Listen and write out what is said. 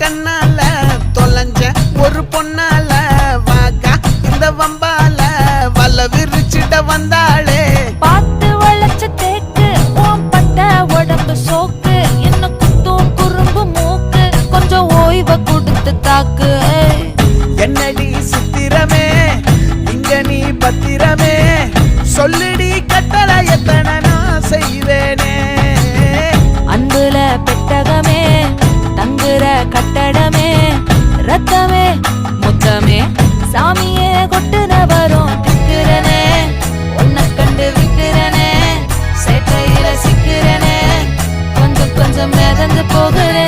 கண்ணால தொலைஞ்ச ஒரு பொண்ணால வாக்கா இந்த வம்பால வல்ல விரிச்சிட வந்தாளே. பார்த்து வளைச்ச தேக்கு ஓம் பட்ட உடம்பு சோக்கு என்ன குத்தும் குறும்பு மூக்கு கொஞ்சம் ஓய்வ கொடுத்து தாக்கு. என்னடி சித்திரமே இங்க நீ பத்திரமே சொல்லுடி கட்டளை எத்தனை நான் செய்வேனே. அன்புல பெட்டகமே தங்குற கட்டடமே ரத்தமே முத்தமே சாமியே கொட்டுன வரும் திக்கிறனே. உன்னை கண்டு விக்கிறனே சேட்டையில சிக்கிறனே கொஞ்சம் கொஞ்சம் மிதந்து போகிறேன்.